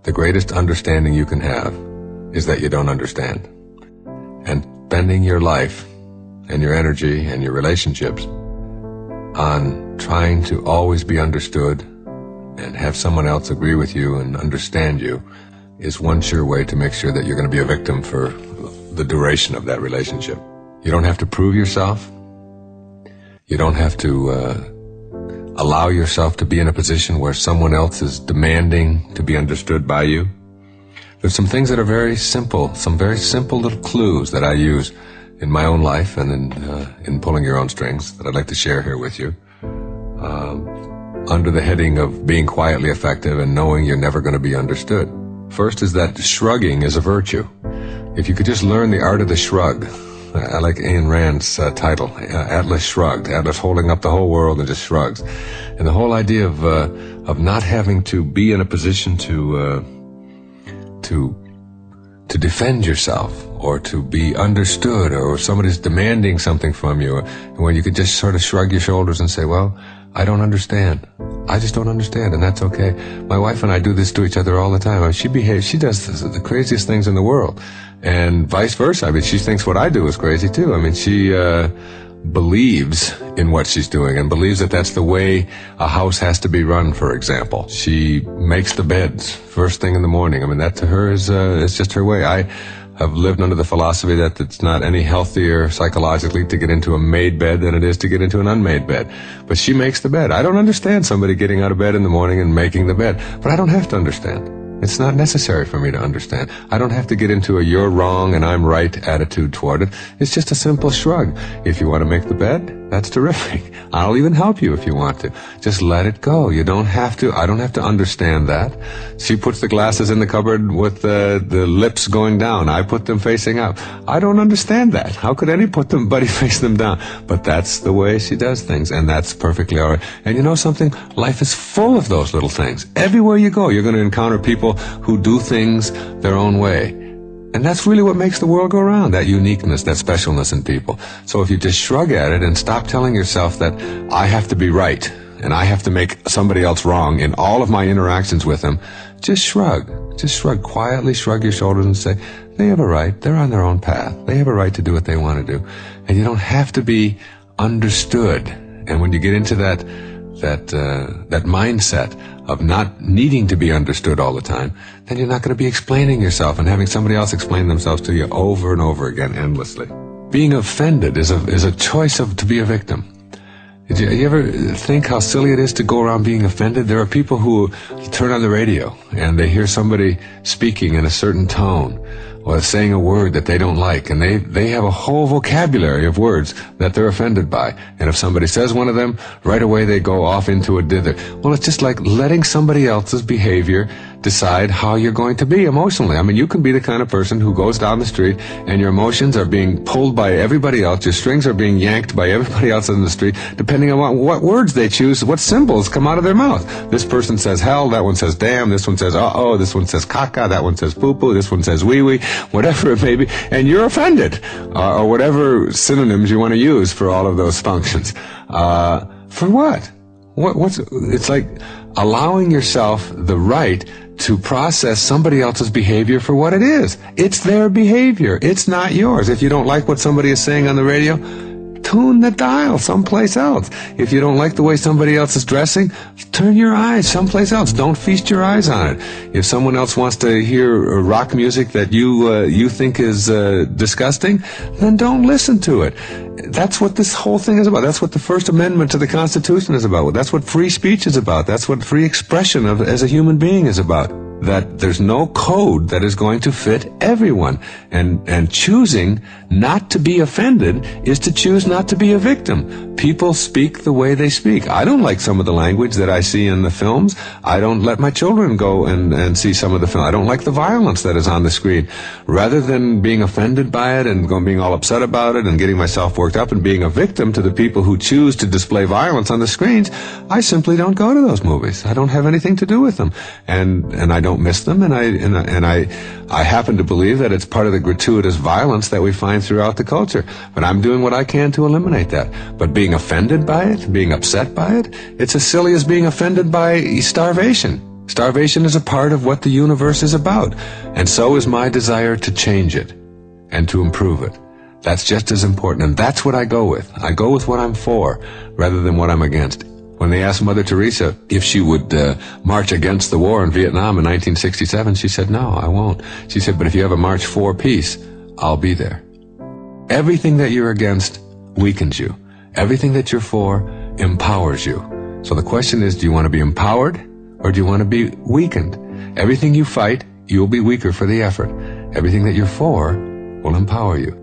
the greatest understanding you can have is that you don't understand. And spending your life and your energy and your relationships on trying to always be understood and have someone else agree with you and understand you is one sure way to make sure that you're going to be a victim for the duration of that relationship. You don't have to prove yourself. You don't have to allow yourself to be in a position where someone else is demanding to be understood by you. There's some things that are very simple, some very simple little clues that I use in my own life and in pulling your own strings that I'd like to share here with you. Under the heading of being quietly effective and knowing you're never going to be understood. First is that shrugging is a virtue. If you could just learn the art of the shrug. I like Ayn Rand's title, Atlas Shrugged. Atlas holding up the whole world and just shrugs. And the whole idea of not having to be in a position to defend yourself or to be understood, or somebody's demanding something from you, when you could just sort of shrug your shoulders and say, well, I don't understand. I just don't understand, and that's okay. My wife and I do this to each other all the time. I mean, she does the craziest things in the world, and vice versa. I mean, she thinks what I do is crazy too. I mean, she believes in what she's doing and believes that that's the way a house has to be run, for example. She makes the beds first thing in the morning. I mean, that to her is just her way. I have lived under the philosophy that it's not any healthier psychologically to get into a made bed than it is to get into an unmade bed. But she makes the bed. I don't understand somebody getting out of bed in the morning and making the bed, but I don't have to understand. It's not necessary for me to understand. I don't have to get into a you're wrong and I'm right attitude toward it. It's just a simple shrug. If you want to make the bed, that's terrific. I'll even help you if you want to. Just let it go. You don't have to. I don't have to understand that. She puts the glasses in the cupboard with the lips going down. I put them facing up. I don't understand that. How could anybody face them down? But that's the way she does things, and that's perfectly all right. And you know something? Life is full of those little things. Everywhere you go, you're going to encounter people who do things their own way. And that's really what makes the world go around, that uniqueness, that specialness in people. So if you just shrug at it and stop telling yourself that I have to be right and I have to make somebody else wrong in all of my interactions with them, just shrug. Just shrug quietly, shrug your shoulders and say, they have a right. They're on their own path. They have a right to do what they want to do. And you don't have to be understood. And when you get into that mindset of not needing to be understood all the time, then you're not going to be explaining yourself and having somebody else explain themselves to you over and over again endlessly. Being offended is a choice to be a victim. Did you ever think how silly it is to go around being offended? There are people who turn on the radio and they hear somebody speaking in a certain tone or saying a word that they don't like, and they have a whole vocabulary of words that they're offended by. And if somebody says one of them, right away they go off into a dither. Well, it's just like letting somebody else's behavior decide how you're going to be emotionally. I mean, you can be the kind of person who goes down the street and your emotions are being pulled by everybody else, your strings are being yanked by everybody else in the street, depending on what words they choose, what symbols come out of their mouth. This person says hell, that one says damn, this one says uh-oh, this one says caca, that one says poo-poo, this one says wee-wee, whatever it may be, and you're offended, or whatever synonyms you want to use for all of those functions. For what? It's like allowing yourself the right to process somebody else's behavior for what it is. It's their behavior. It's not yours. If you don't like what somebody is saying on the radio, tune the dial someplace else. If you don't like the way somebody else is dressing, turn your eyes someplace else. Don't feast your eyes on it. If someone else wants to hear rock music that you think is disgusting, then don't listen to it. That's what this whole thing is about. That's what the First Amendment to the Constitution is about. That's what free speech is about. That's what free expression as a human being is about. That there's no code that is going to fit everyone. And choosing not to be offended is to choose not to be a victim. People speak the way they speak. I don't like some of the language that I see in the films. I don't let my children go and see some of the film. I don't like the violence that is on the screen. Rather than being offended by it and being all upset about it and getting myself worked up and being a victim to the people who choose to display violence on the screens, I simply don't go to those movies. I don't have anything to do with them. And I don't miss them, and I happen to believe that it's part of the gratuitous violence that we find throughout the culture. But I'm doing what I can to eliminate that. But being offended by it, being upset by it, it's as silly as being offended by starvation. Starvation is a part of what the universe is about, and so is my desire to change it and to improve it. That's just as important, and that's what I go with. I go with what I'm for rather than what I'm against. When they asked Mother Teresa if she would march against the war in Vietnam in 1967, she said, no, I won't. She said, but if you have a march for peace, I'll be there. Everything that you're against weakens you. Everything that you're for empowers you. So the question is, do you want to be empowered or do you want to be weakened? Everything you fight, you'll be weaker for the effort. Everything that you're for will empower you.